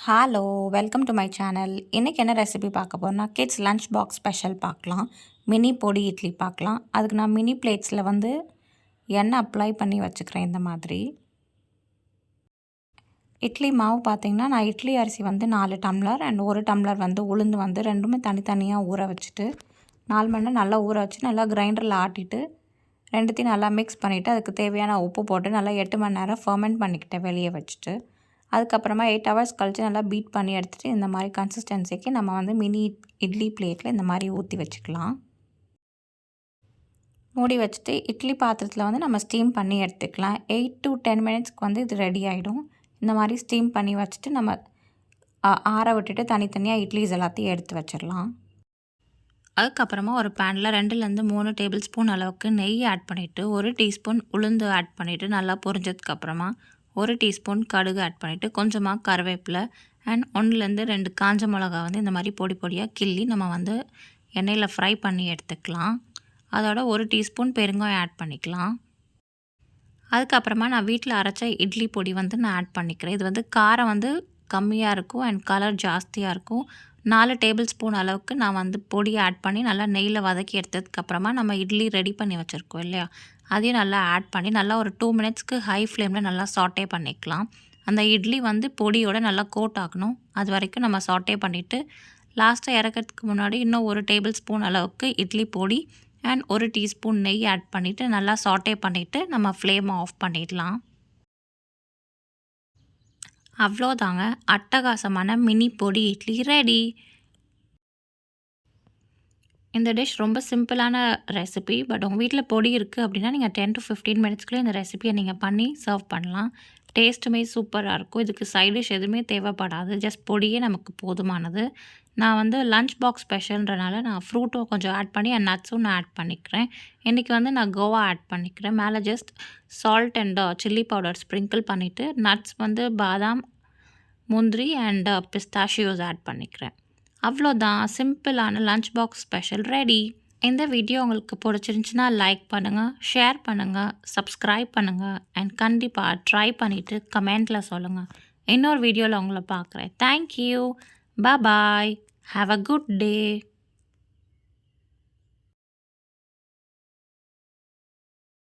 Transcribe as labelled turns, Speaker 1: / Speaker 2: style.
Speaker 1: Hello welcome to my channel. இன்றைக்கி என்ன recipe பார்க்க போகிறோம்னா கிட்ஸ் லஞ்ச் பாக்ஸ் ஸ்பெஷல் பார்க்கலாம். மினி பொடி இட்லி பார்க்கலாம். அதுக்கு நான் மினி பிளேட்ஸில் எண்ணெய் அப்ளை பண்ணி வச்சுக்கிறேன். இந்த மாதிரி இட்லி மாவு பார்த்திங்கன்னா நான் இட்லி அரிசி 4 டம்ளர் அண்ட் 1 டம்ளர் உளுந்து ரெண்டுமே தனித்தனியாக ஊற வச்சுட்டு 4 மணி நேரம் நல்லா ஊற வச்சு நல்லா கிரைண்டரில் ஆட்டிட்டு ரெண்டுத்தையும் நல்லா மிக்ஸ் பண்ணிவிட்டு அதுக்கு தேவையான உப்பு போட்டு நல்லா 8 மணி நேரம் ஃபர்மெண்ட் பண்ணிக்கிட்டேன் வெளியே வச்சுட்டு. அதுக்கப்புறமா 8 ஹவர்ஸ் கழித்து நல்லா பீட் பண்ணி எடுத்துகிட்டு இந்த மாதிரி கன்சிஸ்டன்சிக்கு நம்ம மினி இட்லி பிளேட்டில் இந்த மாதிரி ஊற்றி வச்சுக்கலாம். மூடி வச்சுட்டு இட்லி பாத்திரத்தில் நம்ம ஸ்டீம் பண்ணி எடுத்துக்கலாம். 8 to 10 மினிட்ஸ்க்கு இது ரெடி ஆகிடும். இந்த மாதிரி ஸ்டீம் பண்ணி வச்சுட்டு நம்ம ஆற விட்டுட்டு தனித்தனியாக இட்லிஸ் எல்லாத்தையும் எடுத்து வச்சிடலாம். அதுக்கப்புறமா ஒரு பேனில் 2லேருந்து 3 டேபிள் ஸ்பூன் அளவுக்கு நெய் ஆட் பண்ணிவிட்டு 1 டீஸ்பூன் உளுந்து ஆட் பண்ணிவிட்டு நல்லா பொரிஞ்சதுக்கப்புறமா 1 டீஸ்பூன் கடுகு ஆட் பண்ணிவிட்டு கொஞ்சமாக கருவேப்பிலை அண்ட் 1லேருந்து 2 காஞ்ச மிளகா இந்த மாதிரி பொடி பொடியாக கிள்ளி நம்ம எண்ணெயில் ஃப்ரை பண்ணி எடுத்துக்கலாம். அதோட 1 டீஸ்பூன் பெருங்காயம் ஆட் பண்ணிக்கலாம். அதுக்கப்புறமா நான் வீட்டில் அரைச்ச இட்லி பொடி நான் ஆட் பண்ணிக்கிறேன். இது காரம் கம்மியாக இருக்கும் அண்ட் கலர் ஜாஸ்தியாக இருக்கும். 4 டேபிள் ஸ்பூன் அளவுக்கு நான் பொடியை ஆட் பண்ணி நல்லா நெய்யில் வதக்கி எடுத்ததுக்கப்புறமா நம்ம இட்லி ரெடி பண்ணி வச்சுருக்கோம் இல்லையா, அதையும் நல்லா ஆட் பண்ணி நல்லா ஒரு 2 மினிட்ஸ்க்கு ஹை ஃப்ளேமில் நல்லா சாட்டே பண்ணிக்கலாம். அந்த இட்லி பொடியோடு நல்லா கோட் ஆகணும். அது வரைக்கும் நம்ம சாட்டே பண்ணிவிட்டு லாஸ்ட்டாக இறக்கிறதுக்கு முன்னாடி இன்னும் 1 டேபிள் ஸ்பூன் அளவுக்கு இட்லி பொடி அண்ட் 1 டீஸ்பூன் நெய் ஆட் பண்ணிவிட்டு நல்லா சாட்டே பண்ணிவிட்டு நம்ம ஃப்ளேமை ஆஃப் பண்ணிடலாம். அவ்வளோதாங்க, அட்டகாசமான மினி பொடி இட்லி ரெடி. இந்த டிஷ் ரொம்ப சிம்பிளான ரெசிபி. பட் உங்கள் வீட்டில் பொடி இருக்குது அப்படின்னா நீங்கள் 10 to 15 மினிட்ஸ்க்குள்ளே இந்த ரெசிபியை நீங்கள் பண்ணி சர்வ் பண்ணலாம். டேஸ்ட்டுமே சூப்பராக இருக்கும். இதுக்கு சைட் டிஷ் எதுவுமே தேவைப்படாது. ஜஸ்ட் பொடியே நமக்கு போதுமானது. நான் லஞ்ச் பாக்ஸ் ஸ்பெஷல்ன்றனால நான் ஃப்ரூட்டும் கொஞ்சம் ஆட் பண்ணி அண்ட் நட்ஸும் நான் ஆட் பண்ணிக்கிறேன். இன்றைக்கி நான் கோவா ஆட் பண்ணிக்கிறேன். மேலே just salt and chilli powder sprinkle பண்ணிவிட்டு நட்ஸ் பாதாம், முந்திரி அண்ட் பிஸ்தாஷியோஸ் ஆட் பண்ணிக்கிறேன். அவ்வளோதான், சிம்பிளான லஞ்ச் பாக்ஸ் ஸ்பெஷல் ரெடி. இந்த வீடியோ உங்களுக்கு பிடிச்சிருந்துச்சுன்னா லைக் பண்ணுங்கள், ஷேர் பண்ணுங்கள், சப்ஸ்கிரைப் பண்ணுங்கள் அண்ட் கண்டிப்பாக ட்ரை பண்ணிவிட்டு கமெண்ட்டில் சொல்லுங்கள். இன்னொரு வீடியோவில் உங்களை பார்க்குறேன். Thank you, bye, have a good day.